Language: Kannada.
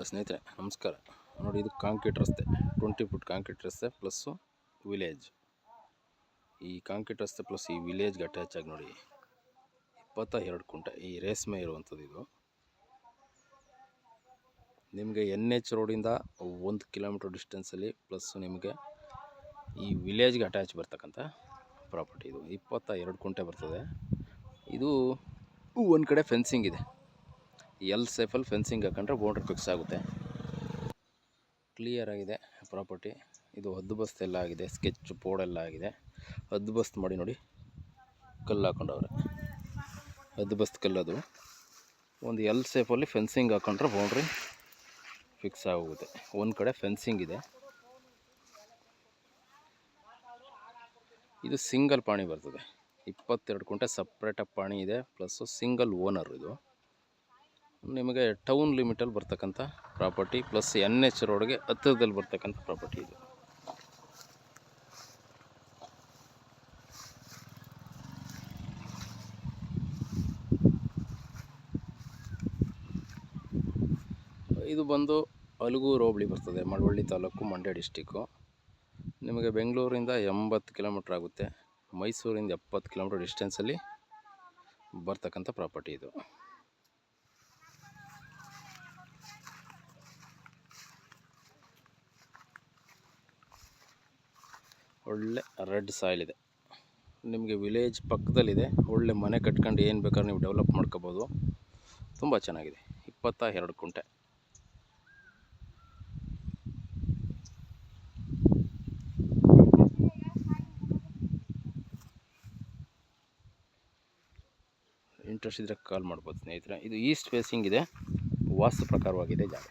ಸ್ನೇಹಿತರೆ ನಮಸ್ಕಾರ. ನೋಡಿ, ಇದು ಕಾಂಕ್ರೀಟ್ ರಸ್ತೆ, 20 ಫುಟ್ ಕಾಂಕ್ರೀಟ್ ರಸ್ತೆ ಪ್ಲಸ್ಸು ವಿಲೇಜ್. ಈ ಕಾಂಕ್ರೀಟ್ ರಸ್ತೆ ಪ್ಲಸ್ ಈ ವಿಲೇಜ್ಗೆ ಅಟ್ಯಾಚ್ ಆಗಿ ನೋಡಿ 22 ಕುಂಟೆ ಈ ರೇಸ್ಮೆ ಇರುವಂಥದ್ದು. ಇದು ನಿಮಗೆ NH ರೋಡಿಂದ 1 ಕಿಲೋಮೀಟರ್ ಡಿಸ್ಟೆನ್ಸಲ್ಲಿ ಪ್ಲಸ್ ನಿಮಗೆ ಈ ವಿಲೇಜ್ಗೆ ಅಟ್ಯಾಚ್ ಬರ್ತಕ್ಕಂಥ ಪ್ರಾಪರ್ಟಿ. ಇದು 22 ಕುಂಟೆ ಬರ್ತದೆ. ಇದು ಒಂದು ಕಡೆ ಫೆನ್ಸಿಂಗ್ ಇದೆ, ಎಲ್ ಸೇಫಲ್ಲಿ ಫೆನ್ಸಿಂಗ್ ಹಾಕೊಂಡ್ರೆ ಬೌಂಡ್ರಿ ಫಿಕ್ಸ್ ಆಗುತ್ತೆ. ಕ್ಲಿಯರ್ ಆಗಿದೆ ಪ್ರಾಪರ್ಟಿ. ಇದು ಹದ್ದುಬಸ್ತು ಎಲ್ಲ ಆಗಿದೆ, ಸ್ಕೆಚ್ ಪೋಡೆಲ್ಲ ಆಗಿದೆ. ಹದ್ದುಬಸ್ತು ಮಾಡಿ ನೋಡಿ, ಕಲ್ಲು ಹಾಕೊಂಡವ್ರೆ, ಹದ್ದುಬಸ್ತು ಕಲ್ಲದು. ಒಂದು ಎಲ್ ಸೇಫಲ್ಲಿ ಫೆನ್ಸಿಂಗ್ ಹಾಕೊಂಡ್ರೆ ಬೌಂಡ್ರಿ ಫಿಕ್ಸ್ ಆಗೋಗುತ್ತೆ. ಒಂದು ಕಡೆ ಫೆನ್ಸಿಂಗ್ ಇದೆ. ಇದು ಸಿಂಗಲ್ ಪಾಣಿ ಬರ್ತದೆ, 22 ಕುಂಟೆ ಸಪ್ರೇಟಾಗಿ ಪಾಣಿ ಇದೆ, ಪ್ಲಸ್ಸು ಸಿಂಗಲ್ ಓನರ್. ಇದು ನಿಮಗೆ ಟೌನ್ ಲಿಮಿಟಲ್ಲಿ ಬರ್ತಕ್ಕಂಥ ಪ್ರಾಪರ್ಟಿ, ಪ್ಲಸ್ NH ರೋಡ್ಗೆ ಹತ್ತಿರದಲ್ಲಿ ಬರ್ತಕ್ಕಂಥ ಪ್ರಾಪರ್ಟಿ. ಇದು ಬಂದು ಅಲಗೂರು ಹೋಬಳಿ ಬರ್ತದೆ, ಮಳವಳ್ಳಿ ತಾಲೂಕು, ಮಂಡ್ಯ ಡಿಸ್ಟಿಕ್ಕು. ನಿಮಗೆ ಬೆಂಗಳೂರಿಂದ 80 ಕಿಲೋಮೀಟ್ರ್ ಆಗುತ್ತೆ, ಮೈಸೂರಿಂದ 70 ಕಿಲೋಮೀಟ್ರ್ ಡಿಸ್ಟೆನ್ಸಲ್ಲಿ ಬರ್ತಕ್ಕಂಥ ಪ್ರಾಪರ್ಟಿ. ಇದು ಒಳ್ಳೆ ರೆಡ್ ಸಾಯಿಲ್ ಇದೆ, ನಿಮಗೆ ವಿಲೇಜ್ ಪಕ್ಕದಲ್ಲಿದೆ. ಒಳ್ಳೆ ಮನೆ ಕಟ್ಕೊಂಡು ಏನು ಬೇಕಾದ್ರೂ ನೀವು ಡೆವಲಪ್ ಮಾಡ್ಕೋಬೋದು. ತುಂಬ ಚೆನ್ನಾಗಿದೆ. 22 ಕುಂಟೆ. ಇಂಟ್ರೆಸ್ಟ್ ಇದ್ದರೆ ಕಾಲ್ ಮಾಡ್ಬೋದು ಸ್ನೇಹಿತರೆ. ಇದು ಈಸ್ಟ್ ಫೇಸಿಂಗ್ ಇದೆ, ವಾಸ್ತು ಪ್ರಕಾರವಾಗಿದೆ ಜಾಗ.